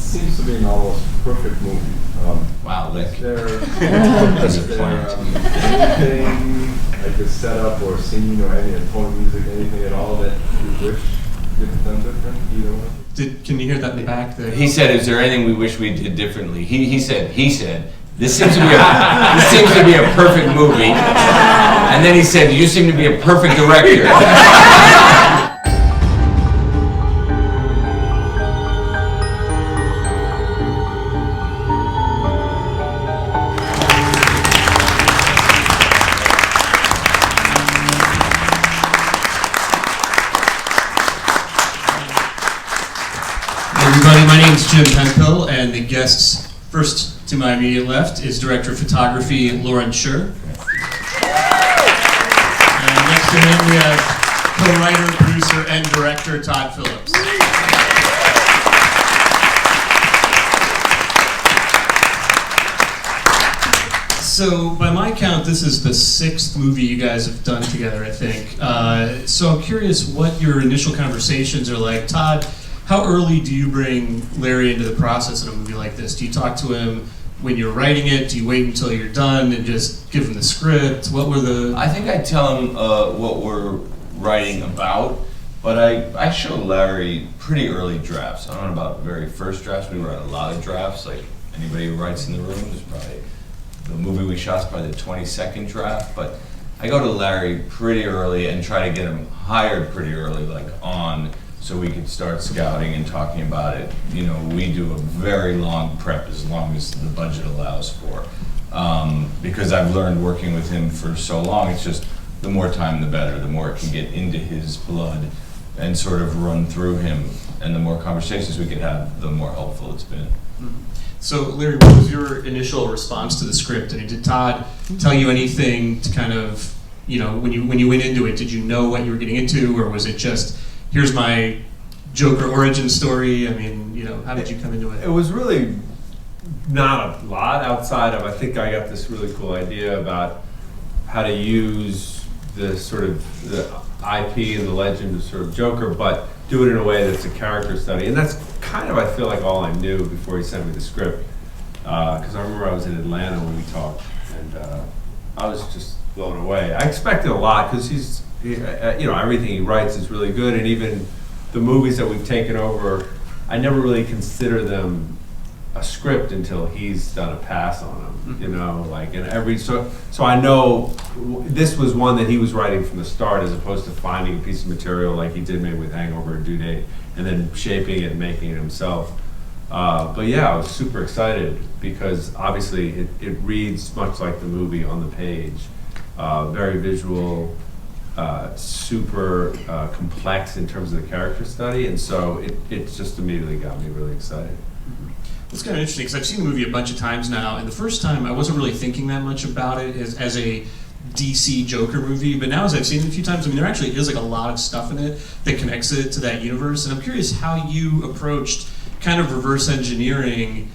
seems to be an almost perfect movie. Wow, Lick. Is there anything, like a setup or scene or any tone music, anything at all that you wish you had done different? Either one? Can you hear that in the back there? He said, "Is there anything we wish we did differently?" He said, "This seems to be a perfect movie." And then he said, "You seem to be a perfect director." Everybody, my name is Jim Hemphill, and the guests first to my immediate left is Director of Photography Lawrence Sher. And next to him we have co-writer, producer, and director Todd Phillips. So by my count, this is the 6th movie you guys have done together, I think. So I'm curious what your initial conversations are like. Todd, how early do you bring Larry into the process in a movie like this? Do you talk to him when you're writing it? Do you wait until you're done and just give him the script? What were the... I think I tell him what we're writing about, but I show Larry pretty early drafts. I don't know about the very first drafts. We write a lot of drafts. Like anybody who writes in the room is probably... The movie we shot is probably the 22nd draft, but I go to Larry pretty early and try to get him hired pretty early, like on... so we could start scouting and talking about it. You know, we do a very long prep as long as the budget allows for. Because I've learned working with him for so long, it's just the more time the better, the more it can get into his blood and sort of run through him, and the more conversations we could have, the more helpful it's been. So Larry, what was your initial response to the script? I mean, did Todd tell you anything to kind of, you know, when you went into it, did you know what you were getting into, or was it just, here's my Joker origin story? I mean, you know, how did you come into it? It was really not a lot outside of, I think I got this really cool idea about how to use the sort of the IP and the legend of sort of Joker, but do it in a way that's a character study. And that's kind of, I feel like, all I knew before he sent me the script. Because I remember I was in Atlanta when we talked, and I was just blown away. I expected a lot, because you know, everything he writes is really good, and even the movies that we've taken over, I never really consider them a script until he's done a pass on them, you know, like, and so I know this was one that he was writing from the start, as opposed to finding a piece of material like he did maybe with Hangover and Due Date, and then shaping it and making it himself. But yeah, I was super excited, because obviously it reads much like the movie on the page, very visual, super complex in terms of the character study, and so it just immediately got me really excited. It's kind of interesting, because I've seen the movie a bunch of times now, and the first time I wasn't really thinking that much about it as a DC Joker movie, but now as I've seen it a few times, I mean, there actually is like a lot of stuff in it that connects it to that universe, and I'm curious how you approached kind of reverse engineering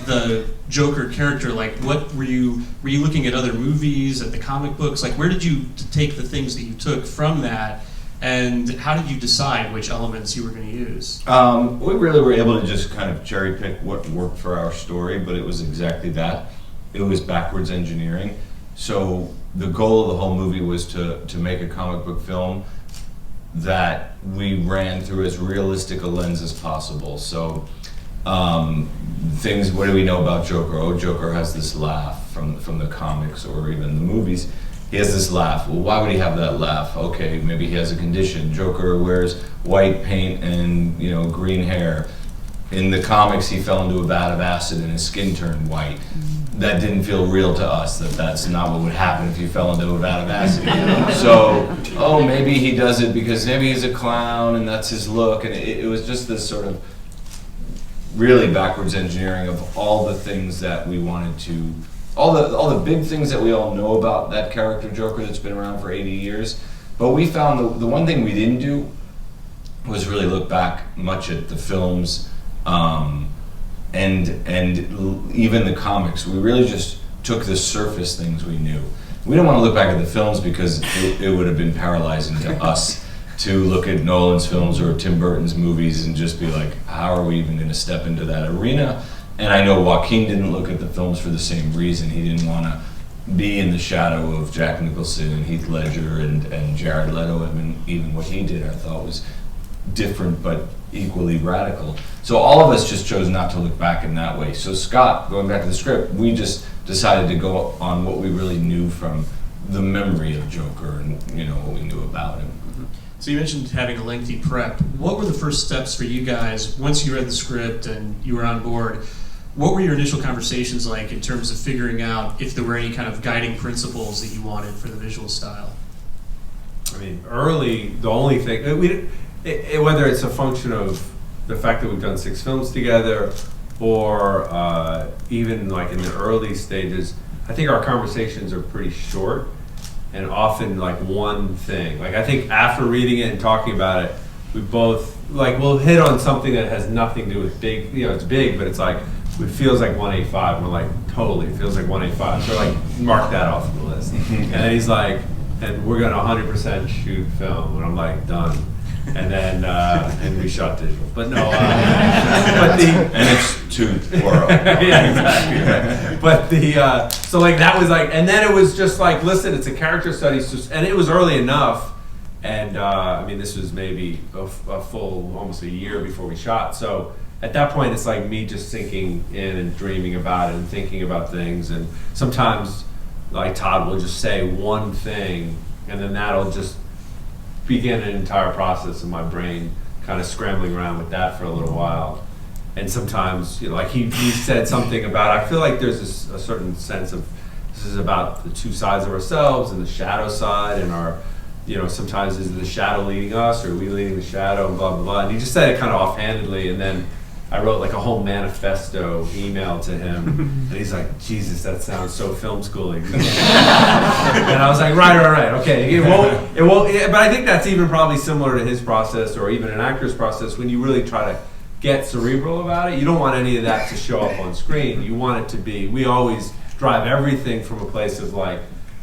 the Joker character. Like, what were you looking at other movies, at the comic books? Like, where did you take the things that you took from that, and how did you decide which elements you were going to use? We really were able to just kind of cherry pick what worked for our story, but it was exactly that. It was backwards engineering. So the goal of the whole movie was to make a comic book film that we ran through as realistic a lens as possible. So things, what do we know about Joker? Oh, Joker has this laugh from the comics or even the movies. He has this laugh. Well, why would he have that laugh? Okay, maybe he has a condition. Joker wears white paint and, you know, green hair. In the comics, he fell into a vat of acid and his skin turned white. That didn't feel real to us, that's not what would happen if you fell into a vat of acid. So, oh, maybe he does it because maybe he's a clown and that's his look. And it was just this sort of really backwards engineering of all the things that we wanted to, all the big things that we all know about that character Joker that's been around for 80 years. But we found the one thing we didn't do was really look back much at the films and even the comics. We really just took the surface things we knew. We didn't want to look back at the films because it would have been paralyzing to us. to look at Nolan's films or Tim Burton's movies and just be like, how are we even going to step into that arena? And I know Joaquin didn't look at the films for the same reason. He didn't want to be in the shadow of Jack Nicholson and Heath Ledger and Jared Leto. I mean, even what he did I thought was different but equally radical. So all of us just chose not to look back in that way. So Scott, going back to the script, we just decided to go on what we really knew from the memory of Joker and what we knew about him. So you mentioned having a lengthy prep. What were the first steps for you guys once you read the script and you were on board? What were your initial conversations like in terms of figuring out if there were any kind of guiding principles that you wanted for the visual style? I mean, early, the only thing, whether it's a function of the fact that we've done 6 films together or even like in the early stages, I think our conversations are pretty short and often like one thing. Like I think after reading it and talking about it, we both, like we'll hit on something that has nothing to do with big, it's big, but it's like, it feels like 185. We're like, totally, it feels like 185. So like, mark that off the list. And then he's like, and we're gonna 100% shoot film. And I'm like, done. And then, and we shot digital. But no, and it's 2-4. Yeah, exactly. But so like that was like, and then it was just like, listen, it's a character study, and it was early enough. And I mean, this was maybe a full, almost a year before we shot. So at that point, it's like me just sinking in and dreaming about it and thinking about things. And sometimes, like Todd will just say one thing, and then that'll just begin an entire process in my brain, kind of scrambling around with that for a little while. And sometimes, like he said something about, I feel like there's a certain sense of, this is about the two sides of ourselves and the shadow side and our, sometimes is the shadow leading us or are we leading the shadow and blah, blah, blah. And he just said it kind of offhandedly, and then I wrote like a whole manifesto email to him, and he's like, Jesus, that sounds so film schooling. And I was like, right, okay. It won't, but I think that's even probably similar to his process or even an actor's process when you really try to get cerebral about it. You don't want any of that to show up on screen. You want it to be, we always drive everything from a place of like,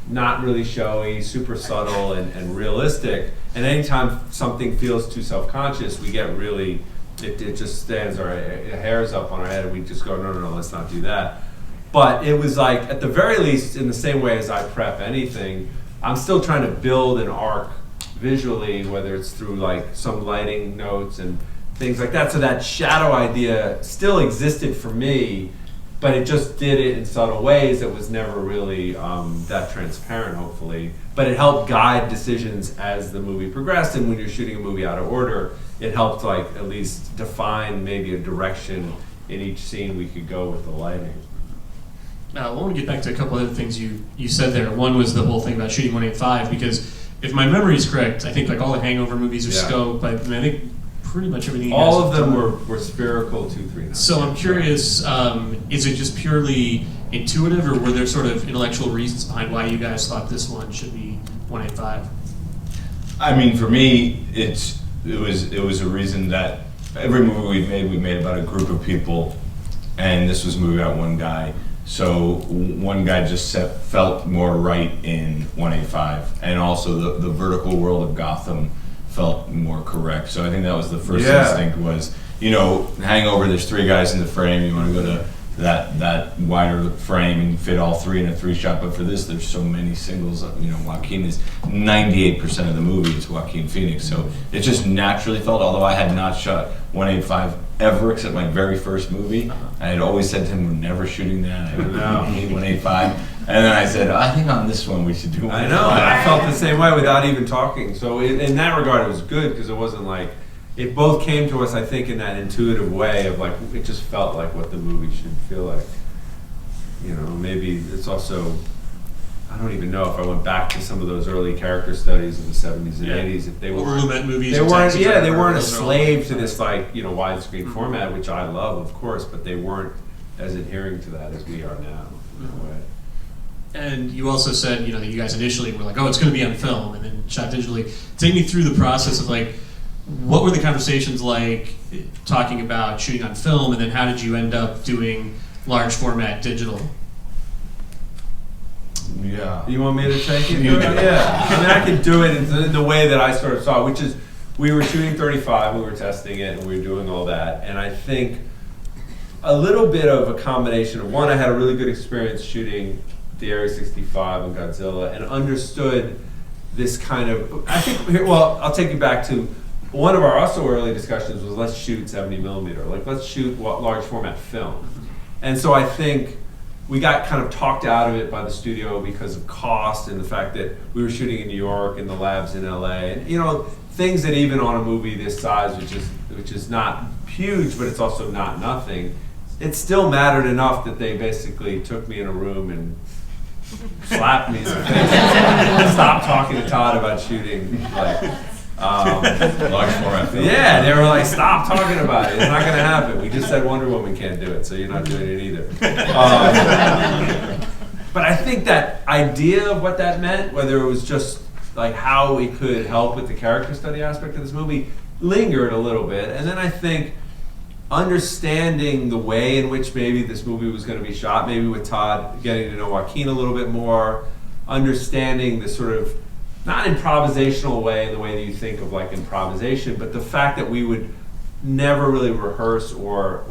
not really showy, super subtle and realistic. And anytime something feels too self-conscious, we get really, it just stands our hairs up on our head and we just go, no, let's not do that. But it was like, at the very least, in the same way as I prep anything, I'm still trying to build an arc visually, whether it's through like some lighting notes and things like that. So that shadow idea still existed for me, but it just did it in subtle ways that was never really that transparent, hopefully. But it helped guide decisions as the movie progressed, and when you're shooting a movie out of order, it helped like at least define maybe a direction in each scene we could go with the lighting. Now, I want to get back to a couple other things you said there. One was the whole thing about shooting 185, because if my memory is correct, I think like all the Hangover movies are scope, but I think pretty much everything. All of them were spherical 239. So I'm curious, is it just purely intuitive, or were there sort of intellectual reasons behind why you guys thought this one should be 185? I mean, for me, it was a reason that every movie we made about a group of people, and this was a movie about one guy. So one guy just felt more right in 185, and also the vertical world of Gotham felt more correct. So I think that was the first instinct was, Hangover, there's 3 guys in the frame, you want to go to that wider frame and fit all 3 in a 3-shot, but for this there's so many singles. Joaquin is 98% of the movie is Joaquin Phoenix, so it just naturally felt, although I had not shot 185 ever except my very first movie. I had always said to him, we're never shooting that, I hate 185. And then I said, I think on this one we should do 185. I know, I felt the same way without even talking. So in that regard, it was good because it wasn't like, it both came to us, I think, in that intuitive way of like, it just felt like what the movie should feel like. Maybe it's also, I don't even know if I went back to some of those early character studies in the 70s and 80s, if they weren't, Lumet movies, they weren't a slave to this like, widescreen format, which I love, of course, but they weren't as adhering to that as we are now, in a way. And you also said, that you guys initially were like, oh, it's going to be on film, and then shot digitally. Take me through the process of like, what were the conversations like talking about shooting on film, and then how did you end up doing large format digital? Yeah. You want me to take it? Yeah. I mean, I can do it in the way that I sort of saw, which is we were shooting 35, we were testing it, and we were doing all that. And I think a little bit of a combination of, one, I had a really good experience shooting the ARRI 65 and Godzilla, and understood this kind of, I think, well, I'll take you back to one of our also early discussions was, let's shoot 70 millimeter, like let's shoot large format film. And so I think we got kind of talked out of it by the studio because of cost and the fact that we were shooting in New York and the labs in LA, and things that even on a movie this size, which is not huge, but it's also not nothing, it still mattered enough that they basically took me in a room and slapped me in the face and stopped talking to Todd about shooting Large format film. Yeah, they were like, stop talking about it. It's not going to happen. We just said Wonder Woman can't do it, so you're not doing it either. But I think that idea of what that meant, whether it was just like how it could help with the character study aspect of this movie, lingered a little bit. And then I think understanding the way in which maybe this movie was going to be shot, maybe with Todd getting to know Joaquin a little bit more, understanding the sort of not improvisational way in the way that you think of like improvisation, but the fact that we would never really rehearse or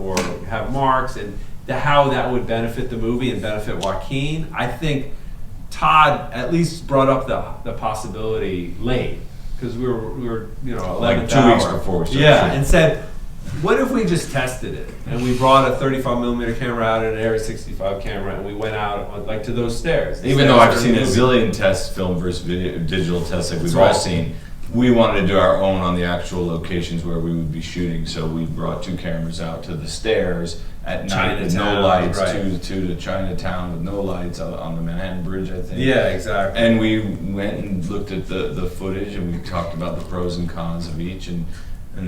have marks, and how that would benefit the movie and benefit Joaquin. I think Todd at least brought up the possibility late, because we were 11th like 2 hour. weeks before we started. Yeah, and said, what if we just tested it? And we brought a 35 millimeter camera out and an ARRI 65 camera, and we went out on, to those stairs. Even though I've seen a zillion tests, film versus video, digital tests, like we've all seen, we wanted to do our own on the actual locations where we would be shooting. So we brought 2 cameras out to the stairs at night with no lights, right. to Chinatown with no lights on the Manhattan Bridge, I think. Yeah, exactly. And we went and looked at the footage, and we talked about the pros and cons of each, and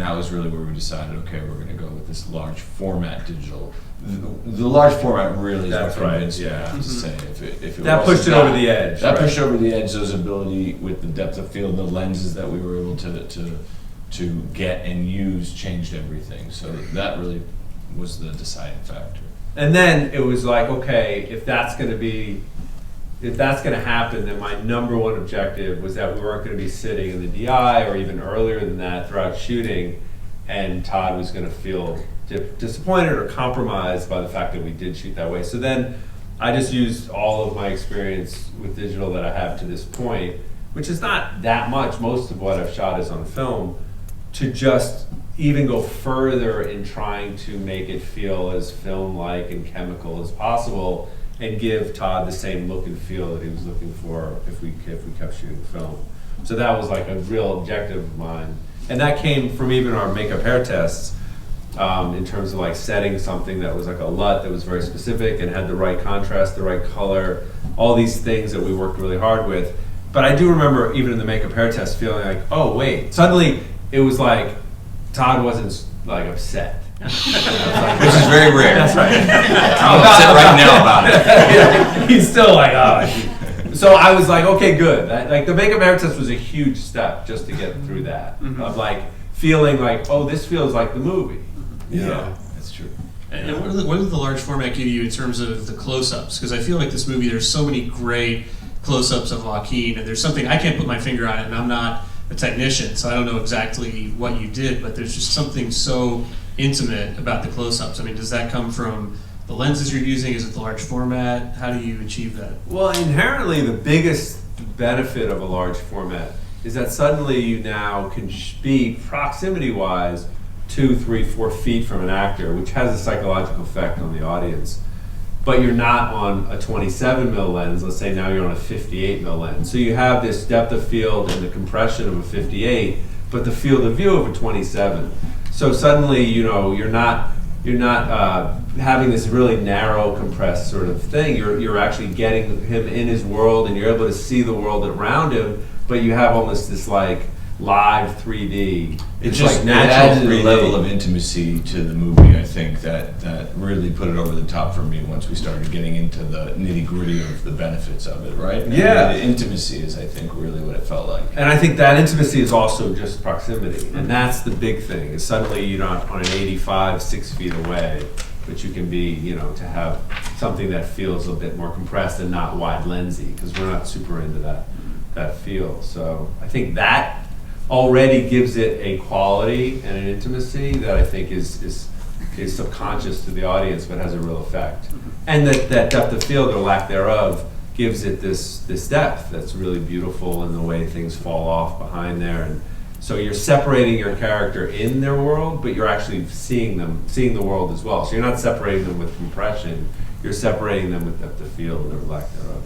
that was really where we decided, okay, we're going to go with this large format digital. The large format really is what convinced me, I have to say. If it that pushed it over the edge. That pushed over the edge, those ability with the depth of field, the lenses that we were able to get and use changed everything. So that really was the deciding factor. And then it was like, okay, if that's going to happen, then my number one objective was that we weren't going to be sitting in the DI or even earlier than that throughout shooting, and Todd was going to feel disappointed or compromised by the fact that we did shoot that way. So then I just used all of my experience with digital that I have to this point, which is not that much. Most of what I've shot is on film, to just even go further in trying to make it feel as film-like and chemical as possible, and give Todd the same look and feel that he was looking for if we kept shooting the film. So that was like a real objective of mine. And that came from even our makeup hair tests, in terms of like setting something that was like a LUT that was very specific and had the right contrast, the right color, all these things that we worked really hard with. But I do remember even in the makeup hair test feeling like, oh wait, suddenly it was like Todd wasn't like upset. Which is very rare. That's right. I'm upset right now about it. Yeah, he's still like, oh. So I was like, okay, good. Like the makeup hair test was a huge step just to get through that. Of like feeling like, oh, this feels like the movie. Yeah, that's true. And what did the large format give you in terms of the close-ups? Because I feel like this movie, there's so many great close-ups of Joaquin, and there's something, I can't put my finger on it, and I'm not a technician, so I don't know exactly what you did, but there's just something so intimate about the close-ups. I mean, does that come from the lenses you're using? Is it the large format? How do you achieve that? Well, inherently, the biggest benefit of a large format is that suddenly you now can be proximity-wise 2, 3, 4 feet from an actor, which has a psychological effect on the audience. But you're not on a 27 mil lens. Let's say now you're on a 58 mil lens. So you have this depth of field and the compression of a 58, but the field of view of a 27. So suddenly, you're not having this really narrow, compressed sort of thing. You're actually getting him in his world, and you're able to see the world around him. But you have almost this like live 3D. It's like just natural added 3D. a level of intimacy to the movie, I think, that really put it over the top for me once we started getting into the nitty-gritty of the benefits of it, right? Yeah. The intimacy is, I think, really what it felt like. And I think that intimacy is also just proximity. And that's the big thing, is suddenly you're not on an 85, 6 feet away, but you can be, to have something that feels a bit more compressed and not wide lensy, because we're not super into that feel. So I think that already gives it a quality and an intimacy that I think is subconscious to the audience, but has a real effect. And that depth of field or lack thereof gives it this depth that's really beautiful in the way things fall off behind there. And so you're separating your character in their world, but you're actually seeing the world as well. So you're not separating them with compression, you're separating them with depth of field or lack thereof.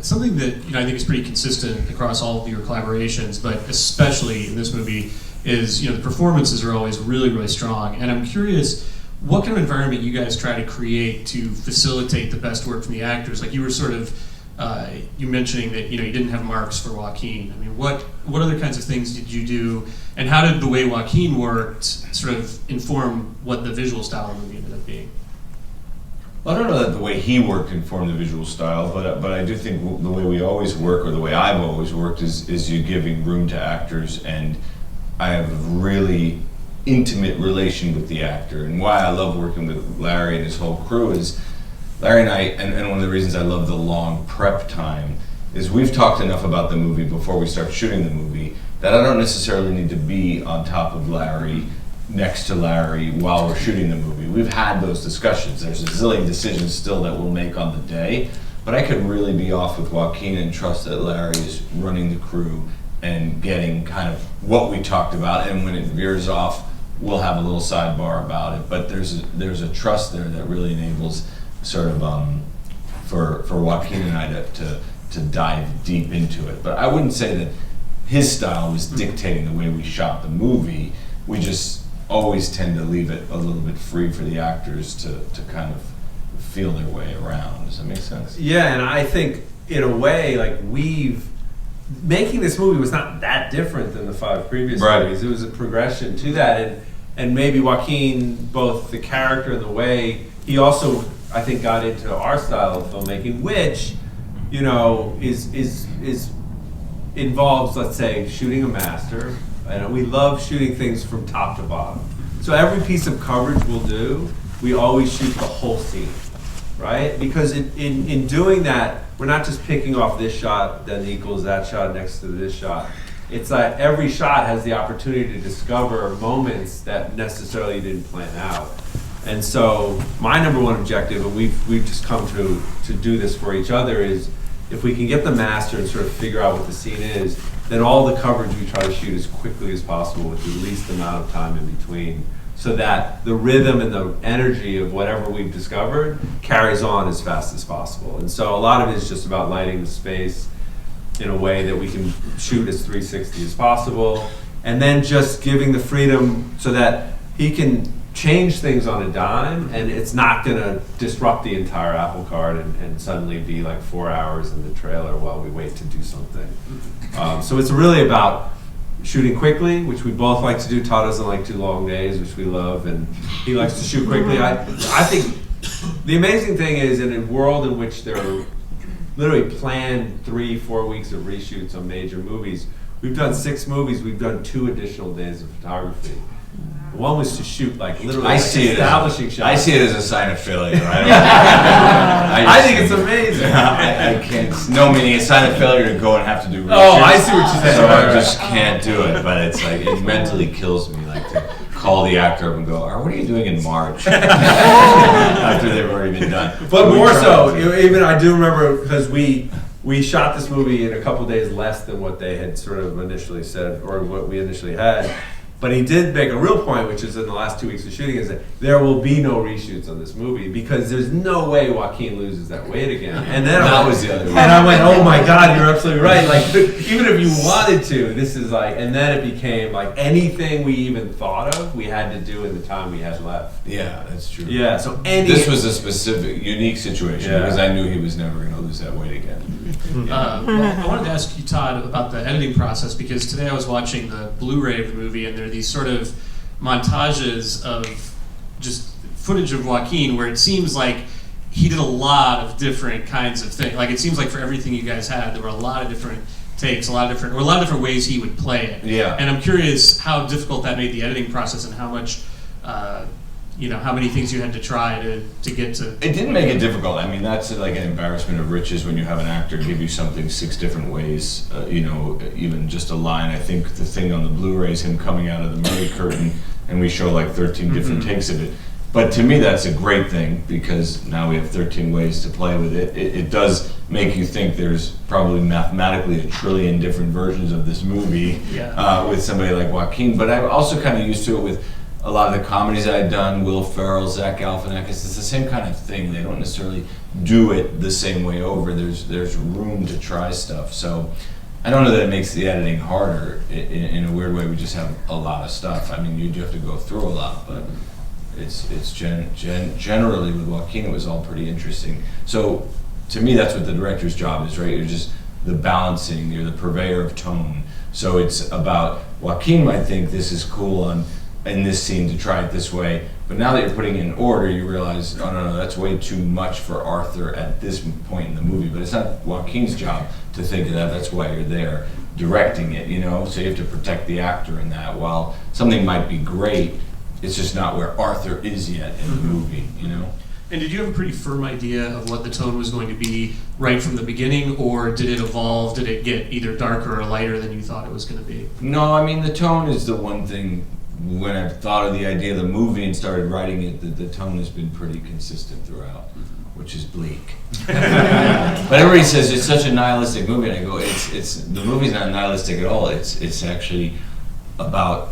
Something that I think is pretty consistent across all of your collaborations, but especially in this movie, is the performances are always really, really strong. And I'm curious, what kind of environment you guys try to create to facilitate the best work from the actors? Like you were sort of you mentioning that you didn't have marks for Joaquin. I mean, what other kinds of things did you do, and how did the way Joaquin worked sort of inform what the visual style of the movie ended up being? Well, I don't know that the way he worked informed the visual style, but I do think the way we always work, or the way I've always worked, is you giving room to actors, and I have a really intimate relation with the actor. And why I love working with Larry and his whole crew is Larry and I, and one of the reasons I love the long prep time, is we've talked enough about the movie before we start shooting the movie that I don't necessarily need to be on top of Larry, next to Larry while we're shooting the movie. We've had those discussions. There's a zillion decisions still that we'll make on the day, but I could really be off with Joaquin and trust that Larry is running the crew and getting kind of what we talked about, and when it veers off, we'll have a little sidebar about it. But there's a trust there that really enables sort of for Joaquin and I to dive deep into it. But I wouldn't say that his style was dictating the way we shot the movie. We just always tend to leave it a little bit free for the actors to kind of feel their way around. Does that make sense? Yeah, and I think in a way, like making this movie was not that different than the 5 previous movies. It was a progression to that, and maybe Joaquin, both the character and the way he also, I think, got into our style of filmmaking, which is involves, let's say, shooting a master. And we love shooting things from top to bottom. So every piece of coverage we'll do, we always shoot the whole scene, right? Because in doing that, we're not just picking off this shot, then equals that shot next to this shot. It's like every shot has the opportunity to discover moments that necessarily didn't plan out. And so my number one objective, and we've just come to do this for each other, is if we can get the master and sort of figure out what the scene is, then all the coverage we try to shoot as quickly as possible with the least amount of time in between, so that the rhythm and the energy of whatever we've discovered carries on as fast as possible. And so a lot of it is just about lighting the space in a way that we can shoot as 360 as possible, and then just giving the freedom so that he can change things on a dime, and it's not going to disrupt the entire apple cart and suddenly be like 4 hours in the trailer while we wait to do something. So it's really about shooting quickly, which we both like to do. Todd doesn't like too long days, which we love, and he likes to shoot quickly. I think the amazing thing is, in a world in which there are literally planned 3-4 weeks of reshoots on major movies, we've done 6 movies, we've done 2 additional days of photography. One was to shoot like literally establishing shots. I see it as a sign of failure. I think it's amazing. I can't. No, meaning a sign of failure to go and have to do reshoots. Oh, I see what you're saying. So I just can't do it. But it's like it mentally kills me. Like to call the actor up and go, "What are you doing in March?" After they've already been done. But more so, even I do remember, because we shot this movie in a couple days less than what they had sort of initially said, or what we initially had. But he did make a real point, which is in the last 2 weeks of shooting, is that there will be no reshoots on this movie because there's no way Joaquin loses that weight again. And then that was the other way. And I went, oh my God, you're absolutely right. Like, even if you wanted to, this is like, and then it became like anything we even thought of, we had to do in the time we had left. Yeah, that's true. Yeah, so this was a specific, unique situation because I knew he was never going to lose that weight again. Well, I wanted to ask you, Todd, about the editing process, because today I was watching the Blu-ray of the movie, and there are these sort of montages of just footage of Joaquin where it seems like he did a lot of different kinds of things. Like, it seems like for everything you guys had, there were a lot of different takes, a lot of different ways he would play it. Yeah. And I'm curious how difficult that made the editing process, and how much how many things you had to try to get to. It didn't make it difficult. I mean, that's like an embarrassment of riches when you have an actor give you something 6 different ways, even just a line. I think the thing on the Blu-ray is him coming out of the Murray curtain, and we show like 13 different takes of it. But to me, that's a great thing, because now we have 13 ways to play with it. It does make you think there's probably mathematically 1 trillion different versions of this movie with somebody like Joaquin. But I'm also kind of used to it with a lot of the comedies I'd done, Will Ferrell, Zach Galifianakis. It's the same kind of thing. They don't necessarily do it the same way over. There's room to try stuff. So I don't know that it makes the editing harder. In a weird way, we just have a lot of stuff. I mean, you do have to go through a lot, but it's generally with Joaquin, it was all pretty interesting. So to me, that's what the director's job is, right? You're just the balancing, you're the purveyor of tone. So it's about, Joaquin might think this is cool in this scene to try it this way, but now that you're putting it in order, you realize, oh no, that's way too much for Arthur at this point in the movie. But it's not Joaquin's job to think of that. That's why you're there directing it, So you have to protect the actor in that. While something might be great, it's just not where Arthur is yet in the movie, And did you have a pretty firm idea of what the tone was going to be right from the beginning, or did it evolve? Did it get either darker or lighter than you thought it was going to be? No, I mean, the tone is the one thing. When I thought of the idea of the movie and started writing it, the tone has been pretty consistent throughout, which is bleak. But everybody says it's such a nihilistic movie, and I go, it's the movie's not nihilistic at all. It's actually about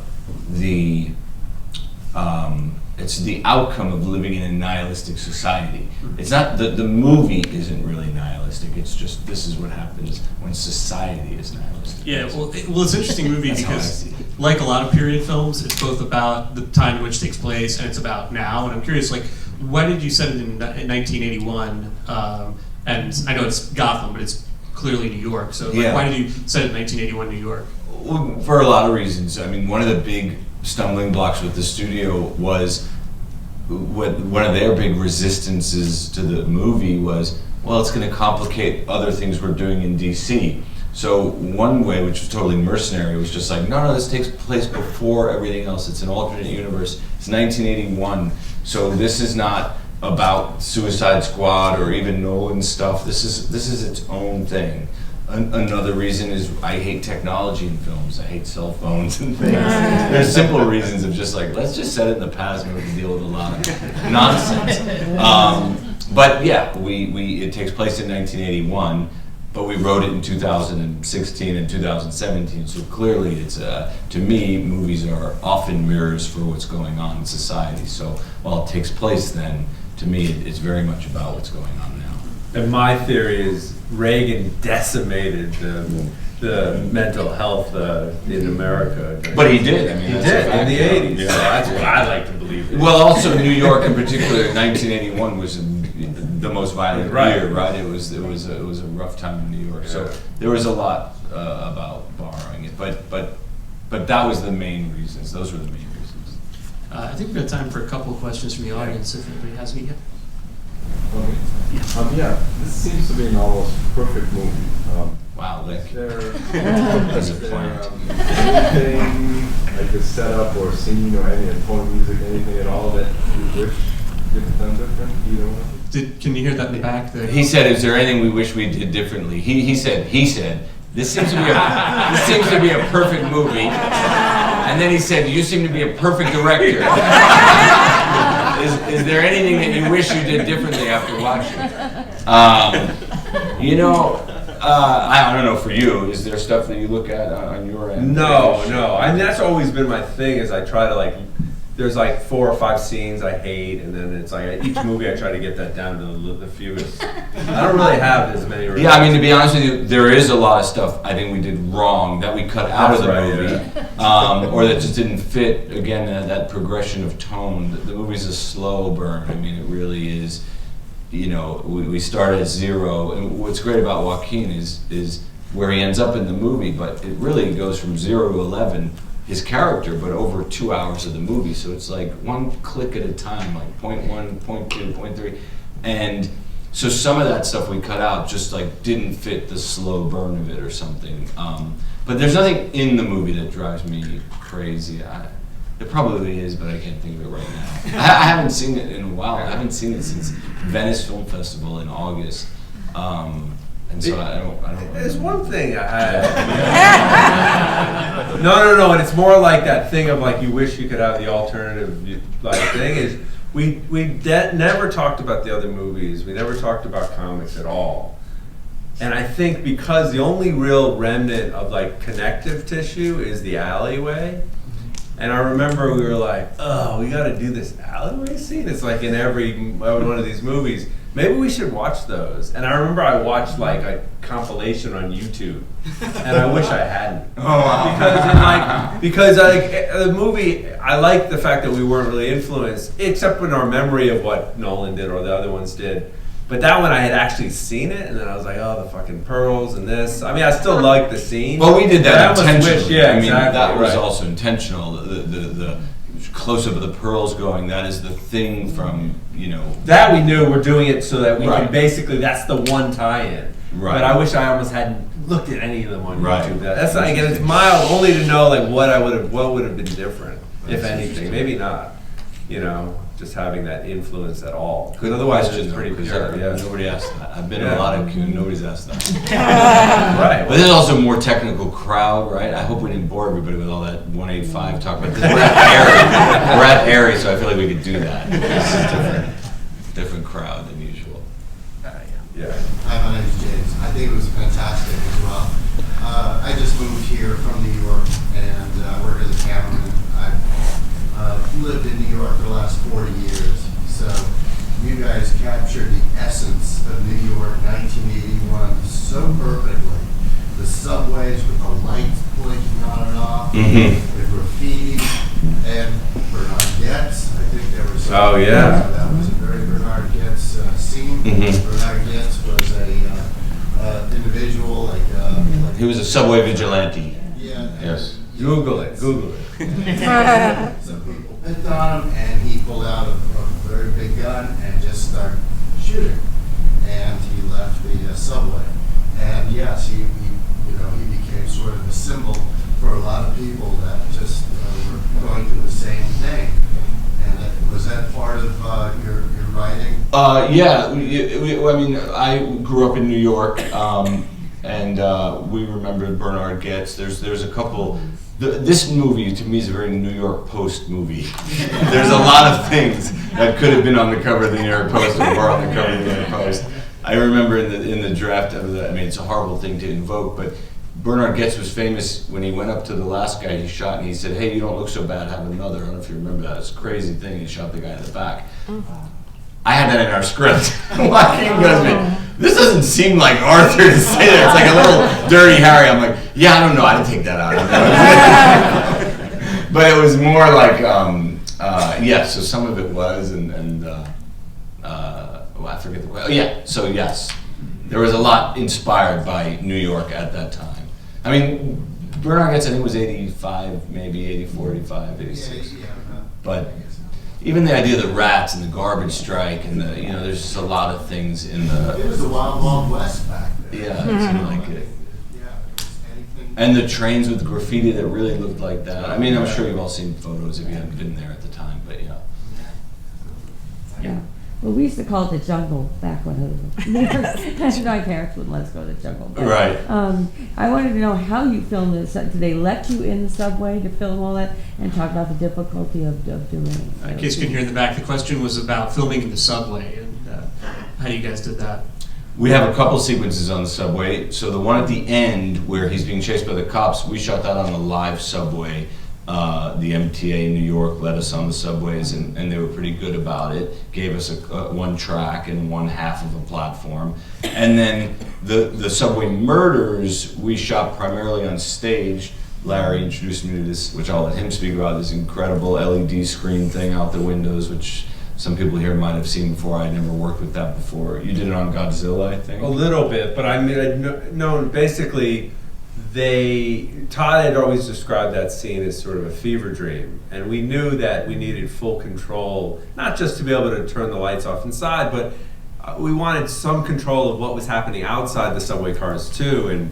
it's the outcome of living in a nihilistic society. It's not the movie isn't really nihilistic. It's just this is what happens when society is nihilistic. Yeah, well, it's an interesting movie because, like a lot of period films, it's both about the time in which it takes place and it's about now. And I'm curious, why did you set it in 1981? And I know it's Gotham, but it's clearly New York. So why did you set it in 1981 New York? Well, for a lot of reasons. I mean, one of the big stumbling blocks with the studio was one of their big resistances to the movie was, well, it's going to complicate other things we're doing in DC. So one way, which was totally mercenary, was just like, no, this takes place before everything else. It's an alternate universe. It's 1981. So this is not about Suicide Squad or even Nolan's stuff. This is its own thing. Another reason is I hate technology in films. I hate cell phones and things. There's simple reasons of just like, let's just set it in the past and we can deal with a lot of nonsense. But yeah, it takes place in 1981, but we wrote it in 2016 and 2017. So clearly, it's to me, movies are often mirrors for what's going on in society. So while it takes place then, to me, it's very much about what's going on now. And my theory is Reagan decimated the mental health in America. But he did. I mean, he did in the 80s. Yeah. So that's what I like to believe. Well, also New York in particular, 1981 was the most violent year, right? It was a rough time in New York. Yeah. So there was a lot about borrowing it, but that was the main reasons. Those were the main reasons. I think we've got time for a couple of questions from the audience, if anybody has any. This seems to be an almost perfect movie. Wow, Is there anything like a setup or scene or any tone music, anything at all that you wish could have done different? Can you hear that in the back there? He said, "Is there anything we wish we did differently?" He said, "This seems to be a perfect movie." And then he said, "You seem to be a perfect director." Is there anything that you wish you did differently after watching it? I don't know for you. Is there stuff that you look at on your end? No. I mean, that's always been my thing. Is I try to there's 4 or 5 scenes I hate, and then it's each movie I try to get that down to the fewest. I don't really have as many. Yeah, I mean, to be honest with you, there is a lot of stuff I think we did wrong that we cut out of the movie, or that just didn't fit. Again, that progression of tone. The movie's a slow burn. I mean, it really is. We started at 0, and what's great about Joaquin is where he ends up in the movie, but it really goes from 0 to 11. His character, but over 2 hours of the movie. So it's one click at a time, point 1, point 2, point 3. And so some of that stuff we cut out just didn't fit the slow burn of it or something. But there's nothing in the movie that drives me crazy. There probably is, but I can't think of it right now. I haven't seen it in a while. I haven't seen it since Venice Film Festival in August. And so I don't. There's one thing I had. No, and it's more like that thing of like you wish you could have the alternative like thing is we never talked about the other movies. We never talked about comics at all. And I think because the only real remnant of like connective tissue is the alleyway. And I remember we were like, oh, we got to do this alleyway scene. It's like in every one of these movies. Maybe we should watch those. And I remember I watched like a compilation on YouTube, and I wish I hadn't. Oh wow! Because the movie, I like the fact that we weren't really influenced, except in our memory of what Nolan did or the other ones did. But that one I had actually seen it, and then I was like, oh, the fucking pearls and this. I mean, I still like the scene. Well, we did that intentionally. Yeah, I mean, exactly, that was right. also intentional. The close-up of the pearls going, that is the thing from, you know... That we knew we're doing it so that we Right. can basically, that's the one tie-in. Right. But I wish I almost hadn't looked at any of them on Right. YouTube. That's again, it's mild only to know like what would have been different, if anything. Maybe not, you know, just having that influence at all. Because otherwise it's pretty pure. Yeah. Nobody asked that. I've been in a lot of Q, nobody's asked that. Right. But this is also a more technical crowd, right? I hope we didn't bore everybody with all that 185 talk about this. We're at ARRI, so I feel like we could do that. This is different crowd than usual. Yeah. Hi, my name is James. I think it was fantastic as well. I just moved here from New York and work as a cameraman. I've lived in New York for the last 40 years. So you guys captured the essence of New York 1981 so perfectly. The subways with the lights blinking on and off, the graffiti, and Bernard Getz. I think there was Oh, yeah. that was a very Bernard Getz scene. Bernard Getz was a individual like He was a subway vigilante. yeah. Yes. Google it. Some people picked on him, and he pulled out a very big gun and just started shooting. And he left the subway. And yes, he became sort of a symbol for a lot of people that just were going through the same thing. And was that part of your writing? Yeah. I mean, I grew up in New York, and we remembered Bernard Getz. There's a couple. This movie to me is a very New York Post movie. There's a lot of things that could have been on the cover of the New York Post or were on the cover of the New York Post. I remember in the draft of the. I mean, it's a horrible thing to invoke, but Bernard Getz was famous when he went up to the last guy he shot and he said, "Hey, you don't look so bad. Have another." I don't know if you remember that. It's a crazy thing. He shot the guy in the back. I had that in our script. Joaquin goes, "This doesn't seem like Arthur to say that. It's like a little Dirty Harry." I'm like, "Yeah, I don't know. I didn't take that out." But it was more like, yeah. So some of it was, I forget the question. Oh, yeah. So yes, there was a lot inspired by New York at that time. I mean, Bernard Getz, I think was 85, maybe 84, 85, 86. But even the idea of the rats and the garbage strike and there's just a lot of things in the... It was the Wild Wild West back then. Yeah, it seemed like it. Yeah, anything. And the trains with graffiti that really looked like that. I mean, I'm sure you've all seen photos if you haven't been there at the time, but yeah. Yeah. Well, we used to call it the jungle back when it was. My parents wouldn't let us go to the jungle. But, Right. I wanted to know how you filmed this. Did they let you in the subway to film all that and talk about the difficulty of doing it? In case you can hear in the back, the question was about filming in the subway and how you guys did that. We have a couple sequences on the subway. So the one at the end where he's being chased by the cops, we shot that on a live subway. The MTA New York let us on the subways, and they were pretty good about it. Gave us one track and one half of a platform. And then the subway murders, we shot primarily on stage. Larry introduced me to this, which I'll let him speak about, this incredible LED screen thing out the windows, which some people here might have seen before. I'd never worked with that before. You did it on Godzilla, I think? A little bit, but I mean, I'd known basically Todd had always described that scene as sort of a fever dream, and we knew that we needed full control, not just to be able to turn the lights off inside, but we wanted some control of what was happening outside the subway cars too, and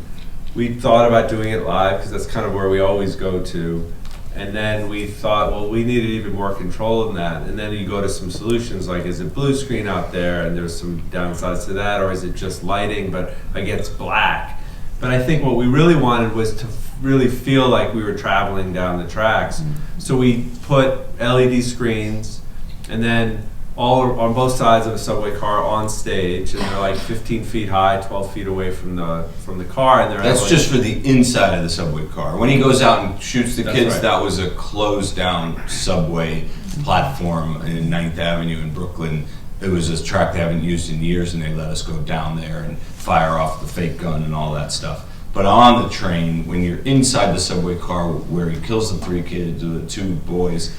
we thought about doing it live because that's kind of where we always go to. And then we thought, well, we needed even more control than that. And then you go to some solutions like, is it blue screen out there? And there's some downsides to that, or is it just lighting but against black? But I think what we really wanted was to really feel like we were traveling down the tracks. So we put LED screens, and then all on both sides of a subway car on stage, and they're like 15 feet high, 12 feet away from the car, and they're That's just for the inside of the subway car. When he goes out and shoots the That's kids, right. that was a closed down subway platform in 9th Avenue in Brooklyn. It was a track they haven't used in years, and they let us go down there and fire off the fake gun and all that stuff. But on the train, when you're inside the subway car where he kills the 3 kids, the 2 boys,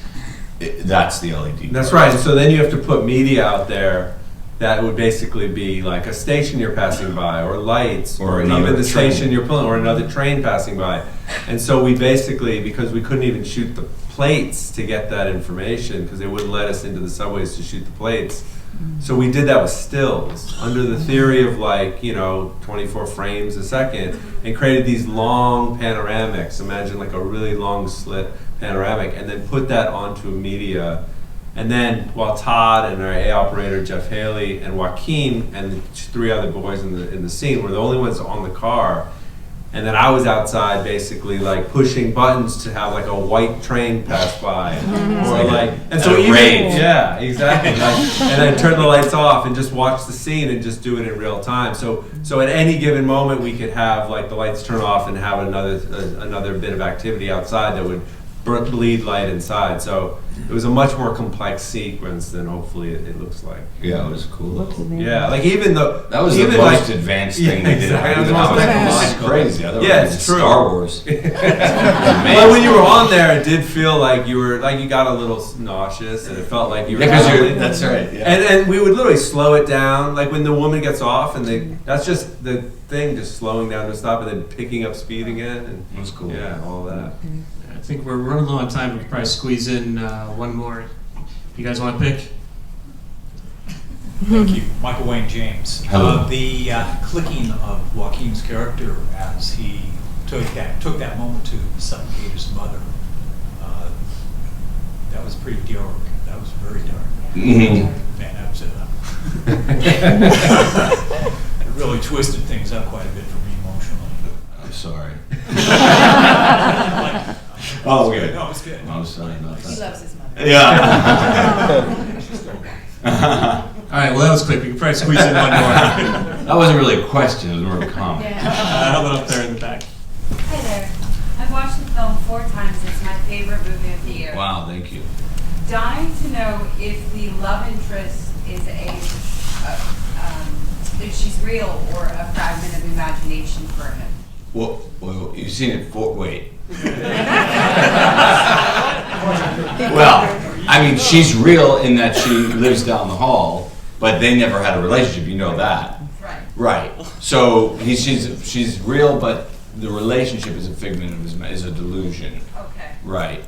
that's the LED. That's right. And so then you have to put media out there that would basically be like a station you're passing by, or lights, Or or another even the train. station you're pulling, or another train passing by. And so we basically, because we couldn't even shoot the plates to get that information, because they wouldn't let us into the subways to shoot the plates. So we did that with stills under the theory of 24 frames a second, and created these long panoramics. Imagine like a really long slit panoramic, and then put that onto a media. And then while Todd and our A operator Jeff Haley and Joaquin and the 3 other boys in the scene were the only ones on the car. And then I was outside basically like pushing buttons to have like a white train pass by, or like, and so At a even rave. yeah, exactly. And then turn the lights off and just watch the scene and just do it in real time. So at any given moment we could have like the lights turn off and have another bit of activity outside that would bleed light inside. So it was a much more complex sequence than hopefully it looks like. Yeah, it was cool. Looks amazing. Yeah, like even though That was the even most like, advanced Yeah, thing they did. exactly. I was That was crazy. I thought Yeah, it was it's true. Star Wars. But when you were on there, it did feel like you got a little nauseous, and it felt like you were. Yeah, traveling. that's right. Yeah. And we would literally slow it down, like when the woman gets off, and that's just the thing, just slowing down to stop, and then picking up speed again, and It was cool. yeah, all that. I think we're running low on time. We could probably squeeze in one more. You guys want to pick? Thank you. Michael Wayne James. Hello. The clicking of Joaquin's character as he took that moment to suffocate his mother, that was pretty dark. That was very dark. Mhm. Man, that was it really twisted things up quite a bit for me emotionally. I'm sorry. Oh, good. No, it's good. I'm sorry about He that. loves his mother. Yeah. She's still back. All right. Well, that was quick. We could probably squeeze in one more. That wasn't really a question. It was more of a comment. Yeah. How about up there in the back? Hi there. I've watched the film 4 times. It's my favorite movie of the year. Wow. Thank you. Dying to know if the love interest is if she's real or a fragment of imagination for him. Well, you've seen it wait. Well, I mean, she's real in that she lives down the hall, but they never had a relationship. You know that, Right. right? So she's real, but the relationship is a figment of is a delusion, Okay. right?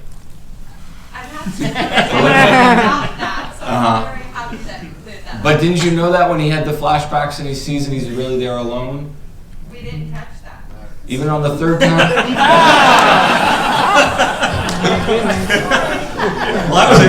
I've had to about that, so I'm very happy that you did that. But didn't you know that when he had the flashbacks and he sees and he's really there alone, We didn't catch that. even on the 3rd time? Well, I was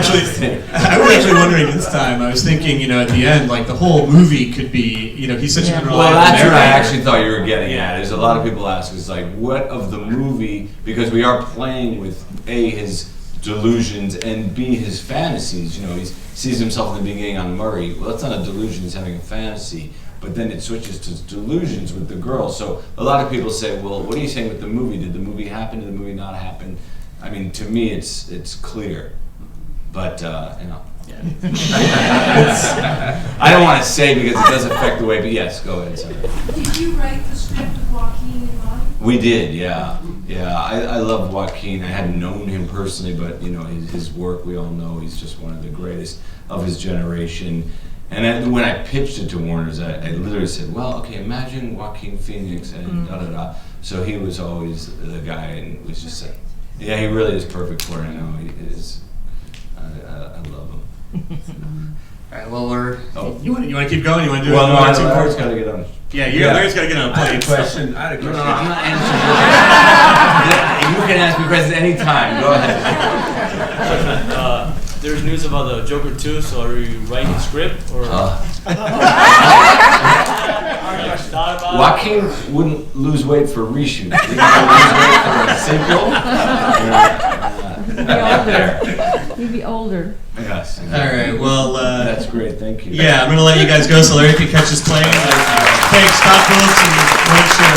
actually wondering this time. I was thinking, at the end, like the whole movie could be, he's such an unreliable Well, that's what I narrator. actually thought you were getting at. Is a lot of people ask, is like, what of the movie? Because we are playing with his delusions and his fantasies. He sees himself in the beginning on Murray. Well, that's not a delusion. He's having a fantasy. But then it switches to delusions with the girl. So a lot of people say, well, what are you saying with the movie? Did the movie happen? Did the movie not happen? I mean, to me, it's clear. But I don't want to say because it does affect the way. But yes, go ahead. Sorry. Did you write the script with Joaquin in mind? We did, yeah. I love Joaquin. I hadn't known him personally, but his work, we all know he's just one of the greatest of his generation. And then when I pitched it to Warner's, I literally said, well, okay, imagine Joaquin Phoenix and da-da-da. So he was always the guy, and was just said, yeah, he really is perfect for it. I know he is. I love him. All right. Well, Oh. you want to keep going? You want to do Well, one no, more, two more? Larry's got to get on. Yeah, Larry's got to get on a I plane. had a question. I had a No, question. I'm not answering. You can ask me questions anytime. Go ahead. There's news about the Joker 2, so are you writing a script or? Joaquin wouldn't lose weight for reshoots. He would lose weight for a sequel. He'd be older. Yes. All right, well. That's great, thank you. Yeah, I'm going to let you guys go so Larry can catch his plane. Thanks, Todd Phillips and Lawrence Sher.